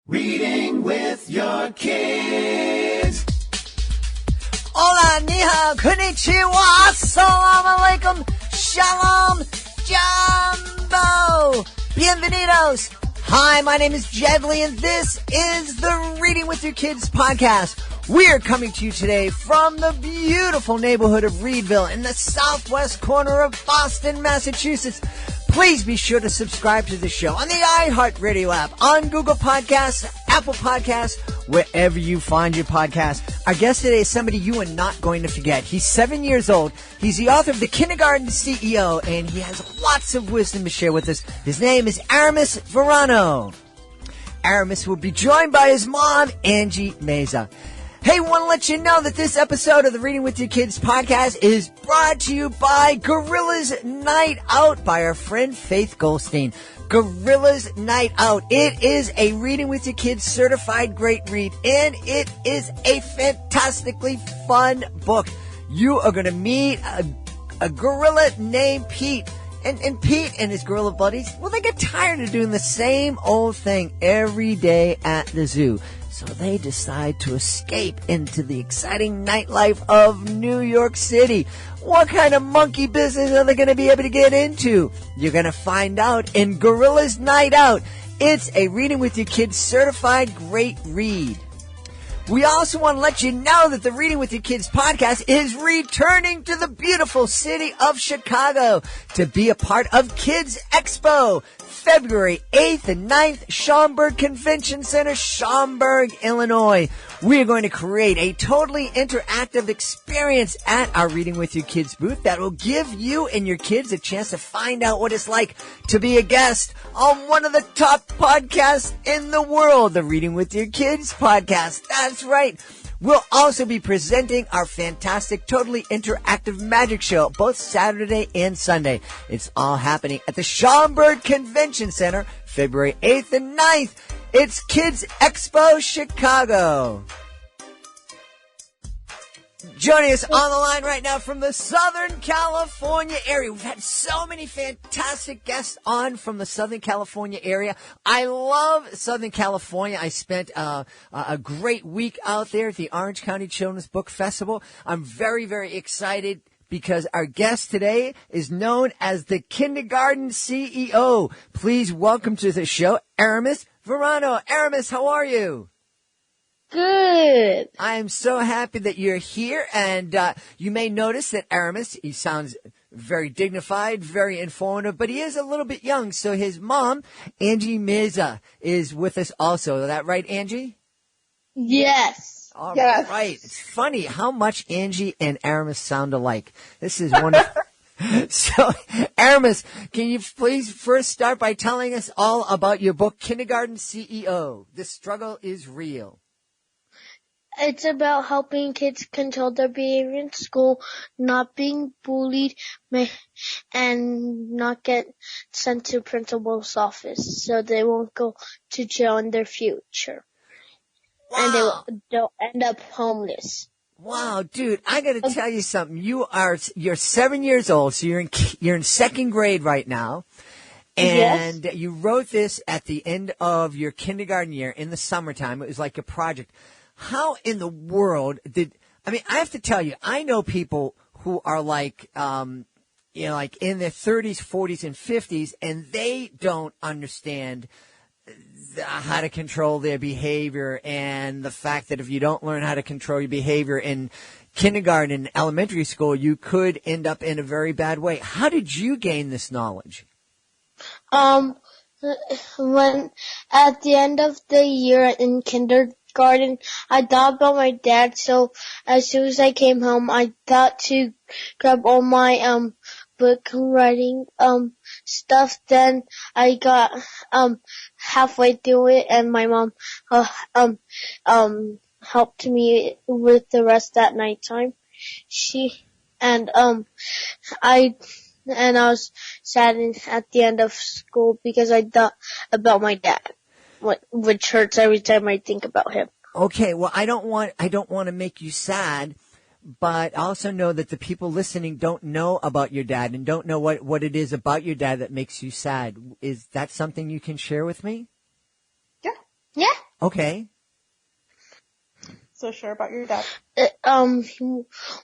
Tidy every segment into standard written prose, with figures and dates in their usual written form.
Reading with your kids. Hola, ni hao, konnichiwa, assalamu alaikum, shalom, jumbo, bienvenidos. Hi, my name is Jedley, and this is the Reading with Your Kids podcast. We're coming to you today from the beautiful neighborhood of Reedville in the southwest corner of Boston, Massachusetts. Please be sure to subscribe to the show on the iHeartRadio app, on Google Podcasts, Apple Podcasts, wherever you find your podcast. Our guest today is somebody you are not going to forget. He's 7 years old. He's the author of The Kindergarten CEO, and he has lots of wisdom to share with us. His name is Aramis Verano. Aramis will be joined by his mom, Angie Meza. Hey, want to let you know that this episode of the Reading with Your Kids podcast is brought to you by Gorilla's Night Out by our friend Faith Goldstein. Gorilla's Night Out. It is a Reading with Your Kids certified great read, and it is a fantastically fun book. You are going to meet a gorilla named Pete. And Pete and his gorilla buddies, well, they get tired of doing the same old thing every day at the zoo. So they decide to escape into the exciting nightlife of New York City. What kind of monkey business are they going to be able to get into? You're going to find out in Gorilla's Night Out. It's a Reading with Your Kids certified great read. We also want to let you know that the Reading with Your Kids podcast is returning to the beautiful city of Chicago to be a part of Kids Expo, February 8th and 9th, Schaumburg Convention Center, Schaumburg, Illinois. We are going to create a totally interactive experience at our Reading with Your Kids booth that will give you and your kids a chance to find out what it's like to be a guest on one of the top podcasts in the world, the Reading with Your Kids podcast. That's right. We'll also be presenting our fantastic, totally interactive magic show, both Saturday and Sunday. It's all happening at the Schaumburg Convention Center, February 8th and 9th. It's Kids Expo Chicago. Joining us on the line right now from the Southern California area. We've had so many fantastic guests on from the Southern California area. I love Southern California. I spent a great week out there at the Orange County Children's Book Festival. I'm very, very excited because our guest today is known as the Kindergarten CEO. Please welcome to the show, Aramis Verano. Aramis, how are you? Good. I am so happy that you're here, and you may notice that Aramis, he sounds very dignified, very informative, but he is a little bit young, so his mom, Angie Meza, is with us also. Is that right, Angie? Yes. All yes. right. It's funny how much Angie and Aramis sound alike. This is wonderful. So, Aramis, can you please first start by telling us all about your book, Kindergarten CEO? The Struggle is Real. It's about helping kids control their behavior in school, not being bullied, and not get sent to principal's office so they won't go to jail in their future. Wow. And they'll end up homeless. Wow, dude, I got to tell you something. You're 7 years old, so you're in second grade right now. And yes. You wrote this at the end of your kindergarten year in the summertime. It was like a project. How in the world I have to tell you, I know people who are like, like in their 30s, 40s, and 50s, and they don't understand how to control their behavior, and the fact that if you don't learn how to control your behavior in kindergarten and elementary school, you could end up in a very bad way. How did you gain this knowledge? When at the end of the year in kindergarten, I thought about my dad, so as soon as I came home, I thought to grab all my book writing stuff. Then I got halfway through it, and my mom helped me with the rest that nighttime. I was sad at the end of school because I thought about my dad, which hurts every time I think about him. Okay, well, I don't want to make you sad, but I also know that the people listening don't know about your dad and don't know what it is about your dad that makes you sad. Is that something you can share with me? Yeah. Okay. So sure about your dad.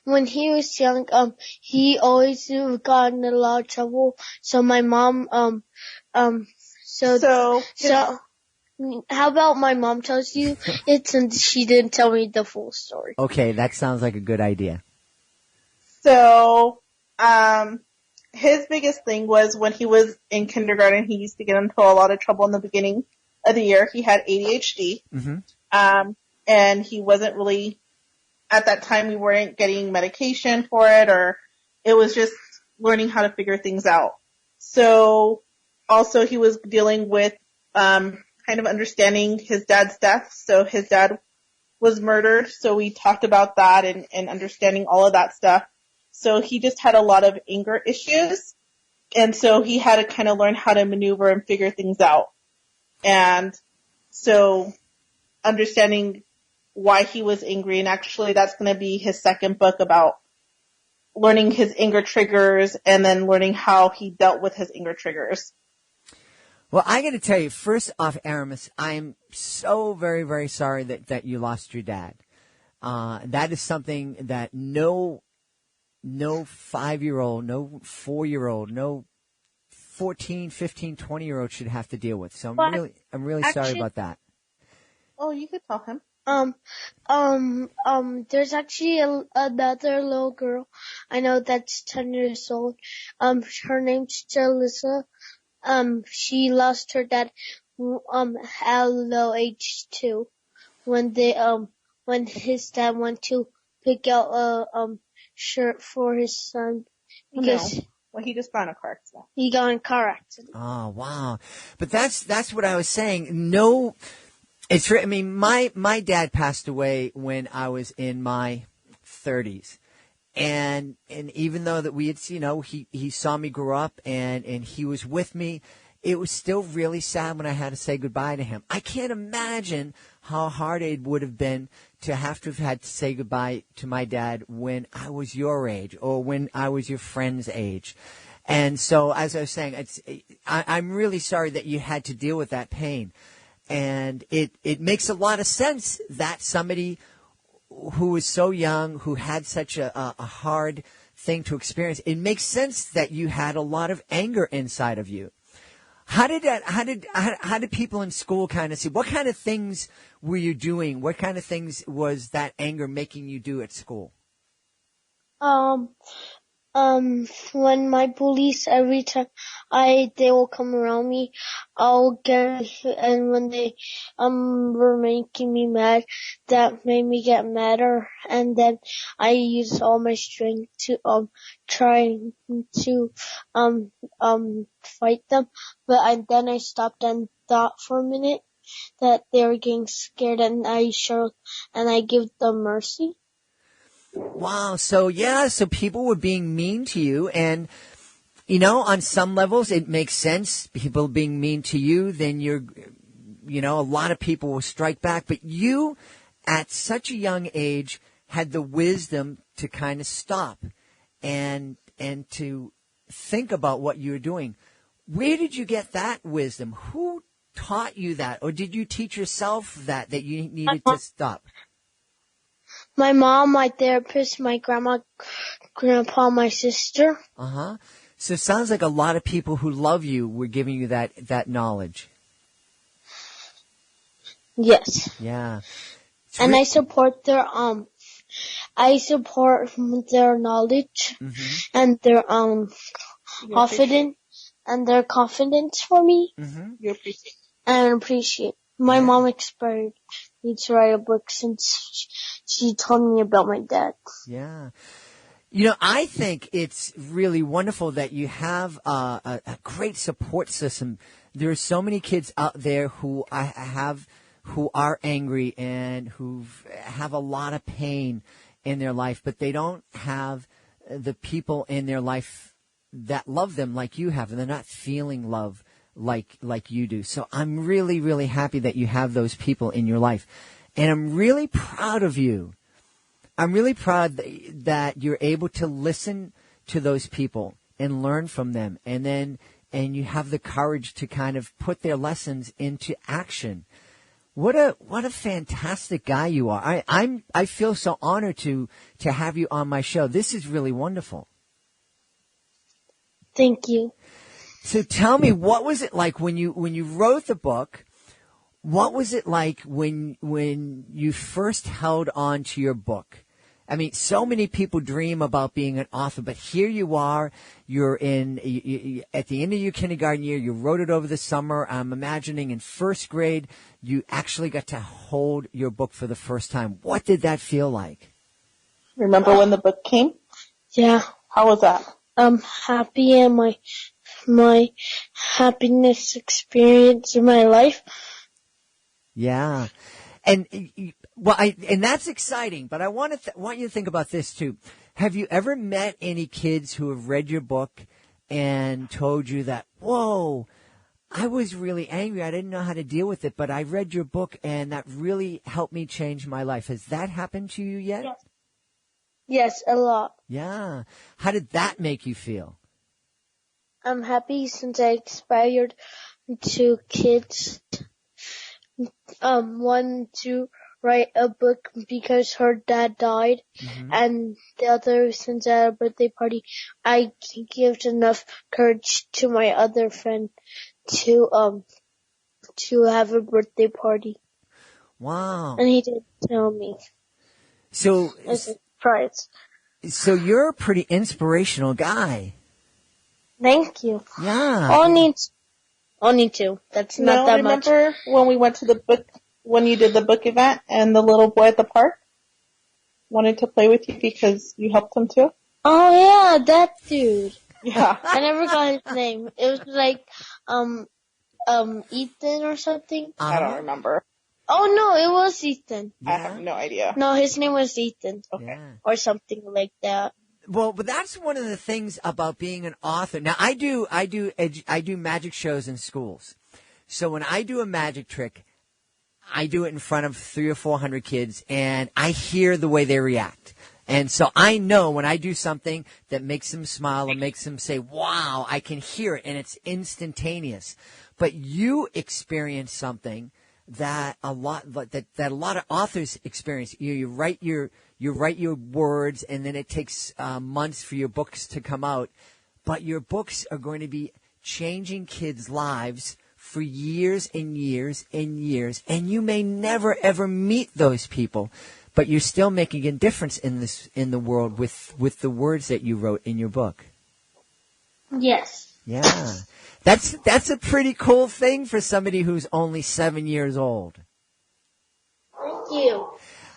When he was young, he always got in a lot of trouble. So my mom, so how about my mom tells you it since she didn't tell me the full story? Okay, that sounds like a good idea. So, his biggest thing was when he was in kindergarten, he used to get into a lot of trouble in the beginning of the year. He had ADHD. Mm-hmm. And he wasn't really, at that time we weren't getting medication for it, or it was just learning how to figure things out. So also he was dealing with, kind of understanding his dad's death. So his dad was murdered. So we talked about that and understanding all of that stuff. So he just had a lot of anger issues. And so he had to kind of learn how to maneuver and figure things out. And so understanding why he was angry, and actually that's going to be his second book about learning his anger triggers and then learning how he dealt with his anger triggers. Well, I got to tell you, first off, Aramis, I am so very, very sorry that you lost your dad. That is something that no 5-year-old, no 4-year-old, no 14, 15, 20-year-old should have to deal with. So I'm really sorry about that. Oh, you could tell him. There's actually another little girl I know that's 10 years old. Her name's Jalissa. She lost her dad, at a low age too. When his dad went to pick out a shirt for his son because Well, he just got in a car accident. he got in a car accident. Oh, wow. But that's what I was saying. No, it's true. I mean, my dad passed away when I was in my 30s. And even though that we had, he saw me grow up and he was with me, it was still really sad when I had to say goodbye to him. I can't imagine how hard it would have been to have had to say goodbye to my dad when I was your age or when I was your friend's age. And so, as I was saying, I'm really sorry that you had to deal with that pain. And it makes a lot of sense that somebody who was so young, who had such a hard thing to experience, it makes sense that you had a lot of anger inside of you. How did people in school kind of see, what kind of things were you doing? What kind of things was that anger making you do at school? When my bullies, every time they will come around me, and when they, were making me mad, that made me get madder, and then I used all my strength to, try to, fight them, but then I stopped and thought for a minute that they were getting scared, and I give them mercy. Wow. So people were being mean to you, and on some levels it makes sense. People being mean to you, then a lot of people will strike back, but you at such a young age had the wisdom to kind of stop and to think about what you were doing. Where did you get that wisdom? Who taught you that? Or did you teach yourself that you needed to stop? My mom, my therapist, my grandma, grandpa, my sister. Uh-huh. So it sounds like a lot of people who love you were giving you that knowledge. Yes. Yeah. And I support their knowledge and their confidence and their confidence for me. Mm-hmm. You appreciate. And appreciate. My mom inspired me to write a book since she told me about my dad. Yeah. I think it's really wonderful that you have a great support system. There are so many kids out there who are angry and who have a lot of pain in their life, but they don't have the people in their life that love them like you have, and they're not feeling love like you do. So I'm really, really happy that you have those people in your life. And I'm really proud of you. I'm really proud that you're able to listen to those people and learn from them. And you have the courage to kind of put their lessons into action. What a fantastic guy you are. I feel so honored to have you on my show. This is really wonderful. Thank you. So tell me, what was it like when you wrote the book? What was it like when you first held on to your book? I mean, so many people dream about being an author, but here you are. You're at the end of your kindergarten year. You wrote it over the summer. I'm imagining in first grade, you actually got to hold your book for the first time. What did that feel like? Remember when the book came? Yeah. How was that? I'm happy, and my happiness experience in my life. Yeah. And and that's exciting, but I want you to think about this too. Have you ever met any kids who have read your book and told you that, whoa, I was really angry. I didn't know how to deal with it, but I read your book and that really helped me change my life. Has that happened to you yet? Yes. Yes, a lot. Yeah. How did that make you feel? I'm happy since I inspired two kids. One to write a book because her dad died, and the other, since at a birthday party, I gave enough courage to my other friend to have a birthday party. Wow. And he didn't tell me. So, As a surprise. So you're a pretty inspirational guy. Thank you. Yeah. Only two. That's not that much. Remember when we went to the book, when you did the book event and the little boy at the park wanted to play with you because you helped him too? Oh yeah, that dude. Yeah. I never got his name. It was like, Ethan or something. I don't remember. Oh no, it was Ethan. Yeah. I have no idea. No, his name was Ethan. Okay. Yeah. Or something like that. Well, but that's one of the things about being an author. Now, I do magic shows in schools. So when I do a magic trick, I do it in front of 300 or 400 kids, and I hear the way they react. And so I know when I do something that makes them smile or makes them say, wow, I can hear it, and it's instantaneous. But you experience something that a lot of authors experience. You write your words, and then it takes months for your books to come out. But your books are going to be changing kids' lives for years and years and years, and you may never ever meet those people, but you're still making a difference in the world with the words that you wrote in your book. Yes. Yeah. That's a pretty cool thing for somebody who's only 7 years old. Thank you.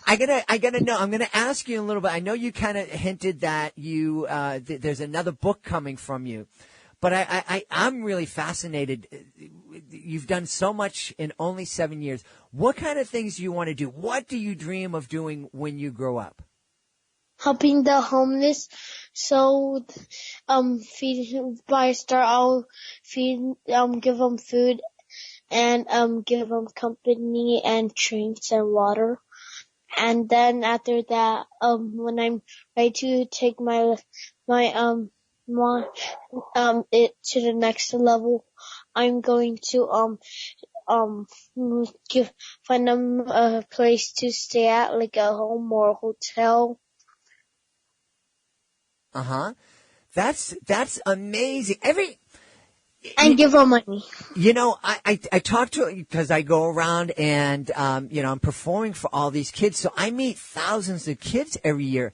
I gotta know. I'm gonna ask you a little bit. I know you kind of hinted that you there's another book coming from you, but I'm really fascinated. You've done so much in only 7 years. What kind of things do you want to do? What do you dream of doing when you grow up? Helping the homeless. So, I'll give them food and, give them company and drinks and water. And then after that, when I'm ready to take it to the next level, I'm going to, find them a place to stay at, like a home or a hotel. That's amazing. And give them money. You know, I talk to, because I go around and, I'm performing for all these kids. So I meet thousands of kids every year.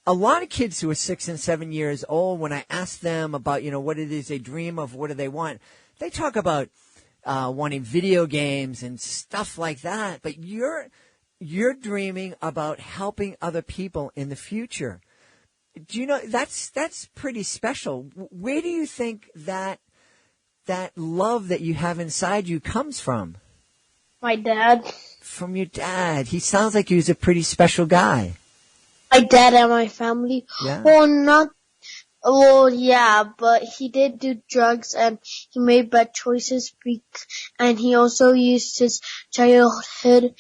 A lot of kids who are 6 and 7 years old, when I ask them about, what it is they dream of, what do they want, they talk about, wanting video games and stuff like that. But you're dreaming about helping other people in the future. Do you know, that's pretty special. Where do you think that love that you have inside you comes from? My dad. From your dad. He sounds like he was a pretty special guy. My dad and my family. Yeah. Yeah, but he did do drugs and he made bad choices and he also used his childhood,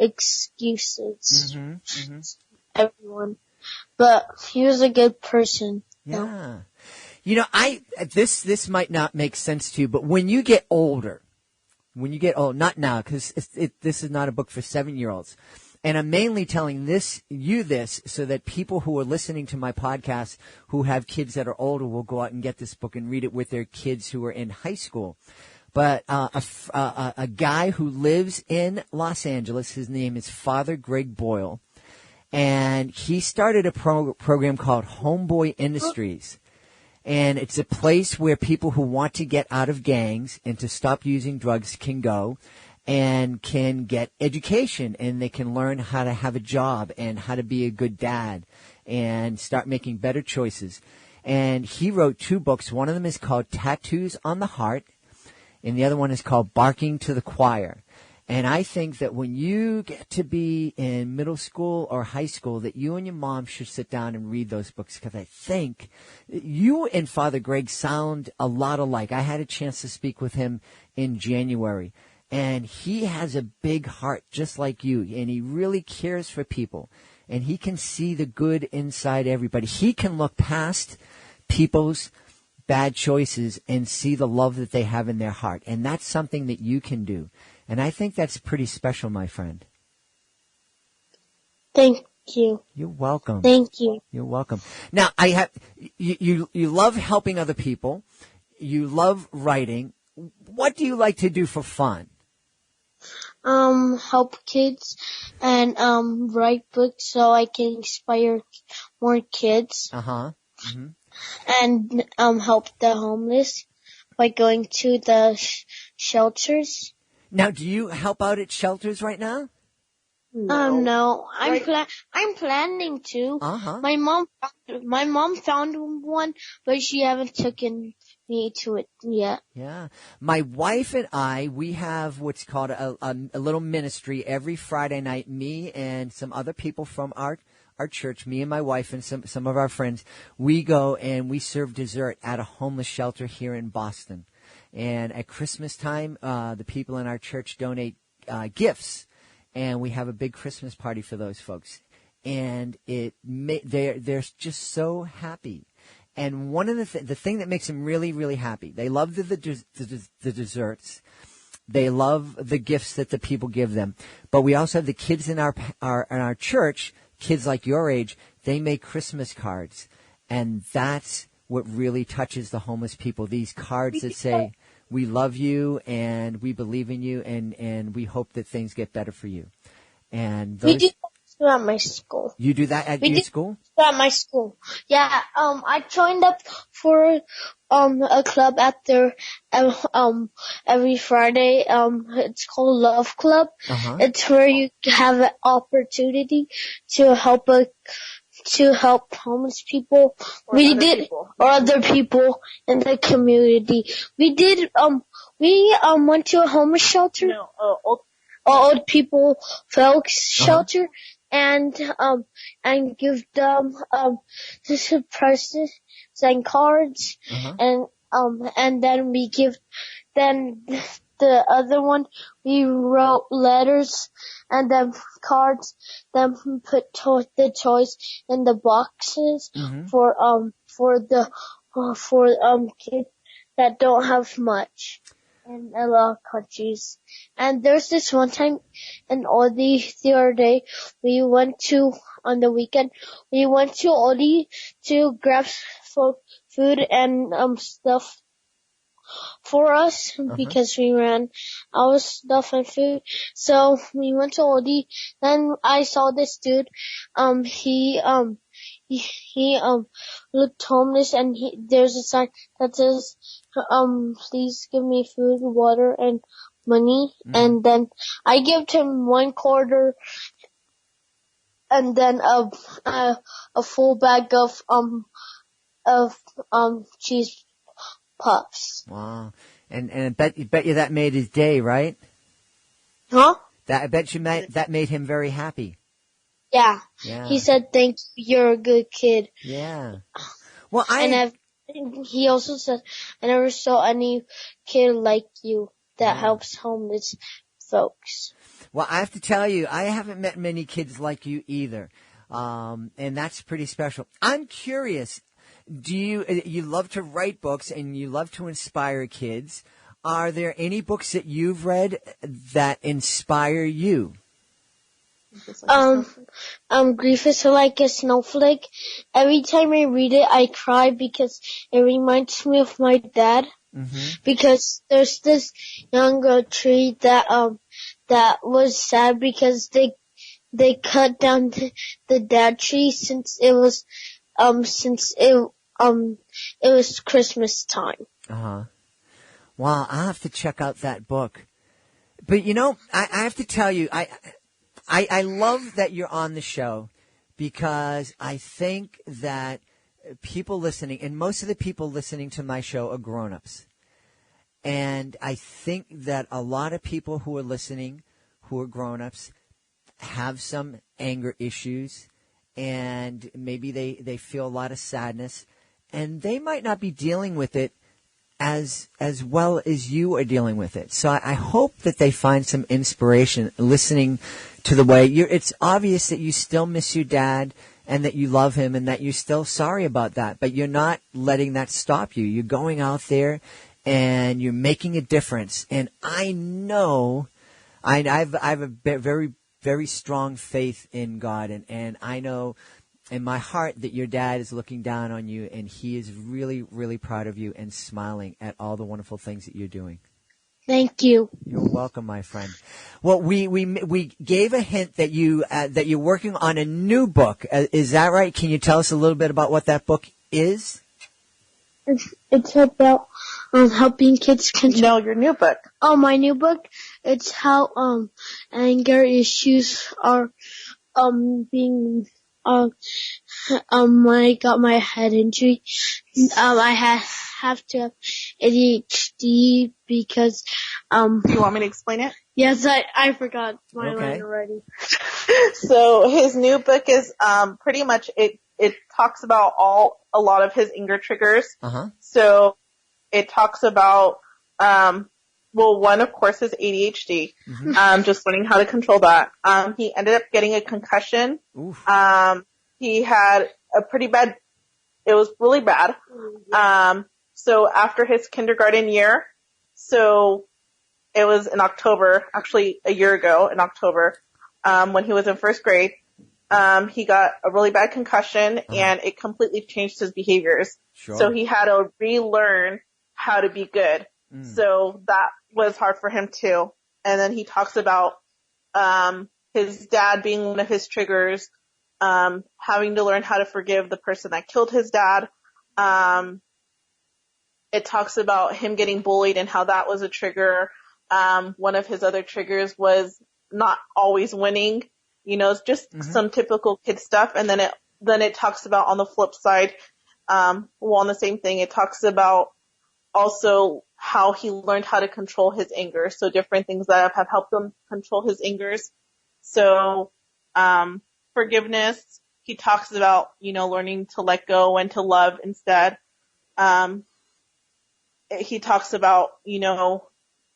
excuses. Everyone. But he was a good person. Yeah. This might not make sense to you, but when you get older, when you get old, not now, because this is not a book for 7-year-olds. And I'm mainly telling this so that people who are listening to my podcast who have kids that are older will go out and get this book and read it with their kids who are in high school. But a guy who lives in Los Angeles, his name is Father Greg Boyle, and he started a program called Homeboy Industries. And it's a place where people who want to get out of gangs and to stop using drugs can go and can get education, and they can learn how to have a job and how to be a good dad and start making better choices. And he wrote 2 books. One of them is called Tattoos on the Heart, and the other one is called Barking to the Choir. And I think that when you get to be in middle school or high school, that you and your mom should sit down and read those books, because I think you and Father Greg sound a lot alike. I had a chance to speak with him in January, and he has a big heart just like you, and he really cares for people, and he can see the good inside everybody. He can look past people's bad choices and see the love that they have in their heart, and that's something that you can do. And I think that's pretty special, my friend. Thank you. You're welcome. Thank you. You're welcome. Now, you love helping other people. You love writing. What do you like to do for fun? Help kids and write books so I can inspire more kids. Mm-hmm. And help the homeless by going to the shelters. Now, do you help out at shelters right now? No, I'm planning to. My mom found one, but she haven't taken me to it yet. Yeah. My wife and I, we have what's called a little ministry every Friday night. Me and some other people from our church, me and my wife and some of our friends, we go and we serve dessert at a homeless shelter here in Boston. And at Christmas time, the people in our church donate gifts, and we have a big Christmas party for those folks. And they're just so happy. And one of the thing that makes them really, really happy, they love the desserts. They love the gifts that the people give them. But we also have the kids in our church, kids like your age, they make Christmas cards, and that's what really touches the homeless people. These cards that say, "We love you and we believe in you, and we hope that things get better for you." And those, we do that at my school. You do that at your school? At my school. Yeah. I joined up for a club at their every Friday. It's called Love Club. It's where you have an opportunity to help homeless people. Or other people in the community. We went to a homeless shelter. No, old people folks shelter, and give them presents and cards, and then we give the other one, we wrote letters and then cards, then put the toys in the boxes for kids that don't have much in a lot of countries. And there's this one time in Aldi the other day, on the weekend, we went to Aldi to grab food and stuff for us because we ran out of stuff and food. So we went to Aldi. Then I saw this dude. He looked homeless, and there's a sign that says, please give me food, water, and money. And then I gave him $1, and then a full bag of cheese puffs. Wow. And I bet you that made his day, right? Huh? I bet you that made him very happy. Yeah. He said, "Thank you, you're a good kid." Yeah. Well, he also said, "I never saw any kid like you that helps homeless folks." Well, I have to tell you, I haven't met many kids like you either. And that's pretty special. I'm curious, you love to write books and you love to inspire kids. are there any books that you've read that inspire you? Grief is like a snowflake. Every time I read it, I cry because it reminds me of my dad. Mm-hmm. Because there's this young tree that was sad because they cut down the dad tree since it was Christmas time. Uh-huh. Wow, I'll have to check out that book. But you know, I have to tell you, I love that you're on the show because I think that people listening, and most of the people listening to my show are grown-ups. And I think that a lot of people who are listening, who are grown-ups, have some anger issues, and maybe they feel a lot of sadness, and they might not be dealing with it as well as you are dealing with it. So I hope that they find some inspiration listening to the way it's obvious that you still miss your dad and that you love him and that you're still sorry about that, but you're not letting that stop you. You're going out there and you're making a difference. And I know I have a very, very strong faith in God, and I know in my heart that your dad is looking down on you, and he is really, really proud of you and smiling at all the wonderful things that you're doing. Thank you. You're welcome, my friend. Well, we gave a hint that you're working on a new book. Is that right? Can you tell us a little bit about what that book is? It's about helping kids control. No, your new book. Oh, my new book. It's how anger issues are being when I got my head injury. I have to have ADHD because Do you want me to explain it? Yes, I forgot my Okay. line already. So his new book is pretty much it talks about a lot of his anger triggers. Uh-huh. So it talks about one of course is ADHD. Mm-hmm. Just learning how to control that. He ended up getting a concussion. Oof. He had a pretty bad, it was really bad. So after his kindergarten year, so it was in October, actually a year ago in October, when he was in first grade, he got a really bad concussion and it completely changed his behaviors. Sure. So he had to relearn how to be good. So that was hard for him too. And then he talks about, his dad being one of his triggers, having to learn how to forgive the person that killed his dad. It talks about him getting bullied and how that was a trigger. One of his other triggers was not always winning. You know, it's just some typical kid stuff. And then it talks about on the flip side, on the same thing, it talks about also how he learned how to control his anger. So different things that have helped him control his angers. So, forgiveness, he talks about, learning to let go and to love instead. He talks about,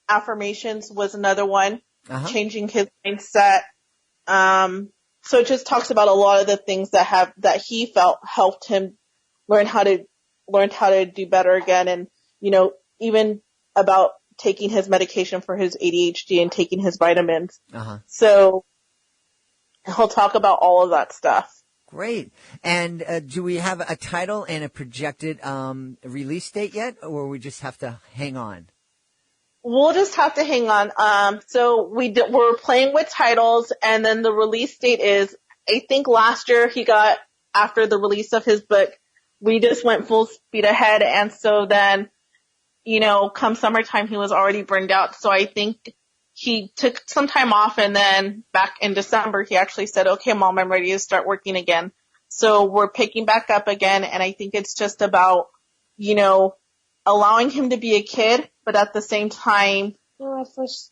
affirmations was another one, changing his mindset. So it just talks about a lot of the things that he felt helped him learn how to do better again. And, even about taking his medication for his ADHD and taking his vitamins. So he'll talk about all of that stuff. Great. And do we have a title and a projected release date yet, or we just have to hang on? We'll just have to hang on. So we're playing with titles, and then the release date is, I think last year after the release of his book, we just went full speed ahead, and so then, come summertime, he was already burned out. So I think he took some time off, and then back in December, he actually said, okay, Mom, I'm ready to start working again. So we're picking back up again, and I think it's just about, allowing him to be a kid, but at the same time. My first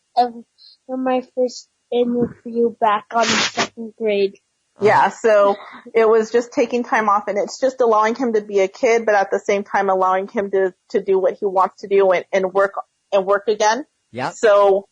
interview back on second grade. Yeah, so it was just taking time off, and it's just allowing him to be a kid, but at the same time allowing him to do what he wants to do and work again. Yeah. So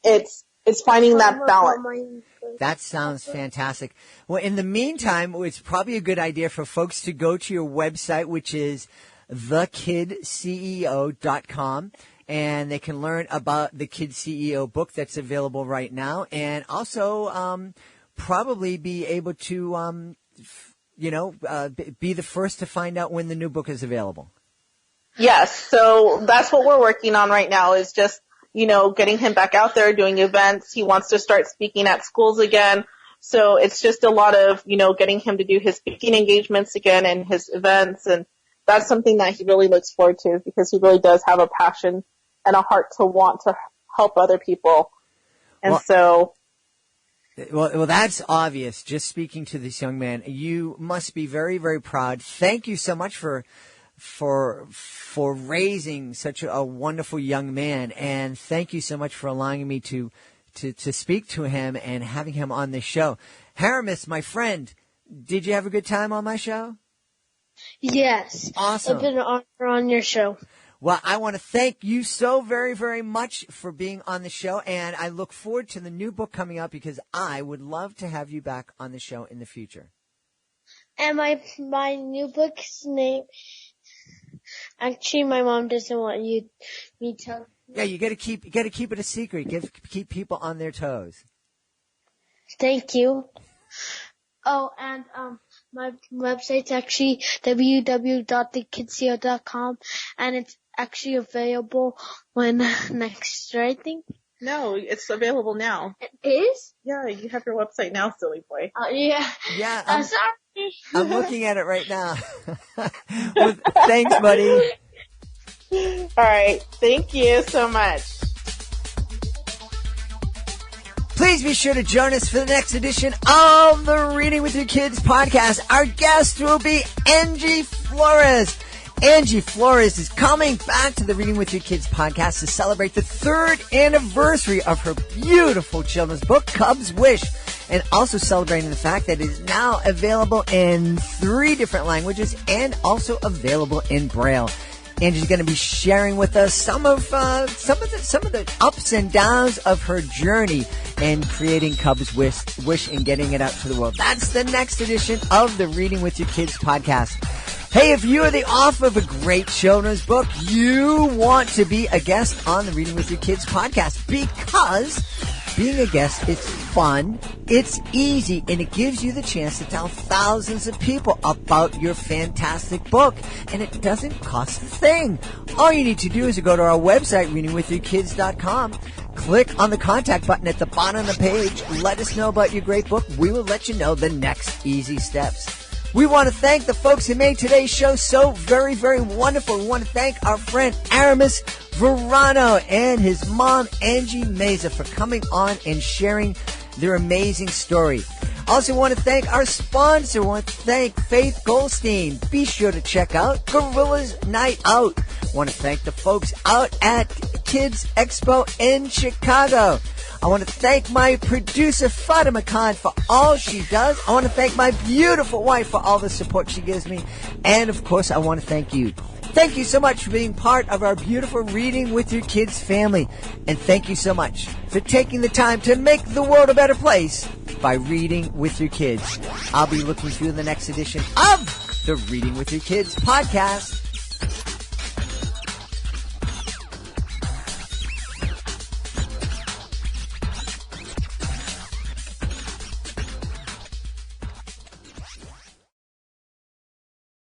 it's finding that balance. That sounds fantastic. Well, in the meantime, it's probably a good idea for folks to go to your website, which is thekidceo.com. and they can learn about the Kid CEO book that's available right now, and also probably be able to, be the first to find out when the new book is available. Yes, so that's what we're working on right now is just, getting him back out there doing events. He wants to start speaking at schools again. So it's just a lot of, getting him to do his speaking engagements again and his events. And that's something that he really looks forward to because he really does have a passion and a heart to want to help other people. And Well, that's obvious. Just speaking to this young man, you must be very, very proud. Thank you so much for raising such a wonderful young man, and thank you so much for allowing me to speak to him and having him on this show. Aramis, my friend, did you have a good time on my show? Yes. Awesome. It's been an honor on your show. Well, I want to thank you so very, very much for being on the show, and I look forward to the new book coming out because I would love to have you back on the show in the future. And my new book's name, actually, my mom doesn't want me to. Yeah, you got to keep it a secret. Keep people on their toes. Thank you. Oh, and my website's actually www.thekidco.com, and it's actually available when next year, I think. No, it's available now. It is? Yeah, you have your website now, silly boy. Yeah. Yeah. Sorry. I'm looking at it right now. Well, thanks, buddy. All right. Thank you so much. Please be sure to join us for the next edition of the Reading with Your Kids podcast. Our guest will be Angie Flores. Angie Flores is coming back to the Reading with Your Kids podcast to celebrate the 3rd anniversary of her beautiful children's book, Cub's Wish, and also celebrating the fact that it is now available in 3 different languages and also available in Braille. Angie's going to be sharing with us some of the ups and downs of her journey in creating Cub's Wish and getting it out to the world. That's the next edition of the Reading with Your Kids podcast. Hey, if you are the author of a great children's book, you want to be a guest on the Reading with Your Kids podcast because being a guest, it's fun, it's easy, and it gives you the chance to tell thousands of people about your fantastic book. And it doesn't cost a thing. All you need to do is to go to our website, readingwithyourkids.com, click on the contact button at the bottom of the page, let us know about your great book. We will let you know the next easy steps. We want to thank the folks who made today's show so very, very wonderful. We want to thank our friend Aramis Verano and his mom, Angie Meza, for coming on and sharing their amazing story. Also want to thank our sponsor. We want to thank Faith Goldstein. Be sure to check out Gorilla's Night Out. Want to thank the folks out at Kids Expo in Chicago. I want to thank my producer, Fatima Khan, for all she does. I want to thank my beautiful wife for all the support she gives me. And, of course, I want to thank you. Thank you so much for being part of our beautiful Reading with Your Kids family. And thank you so much for taking the time to make the world a better place by reading with your kids. I'll be looking through the next edition of the Reading with Your Kids podcast.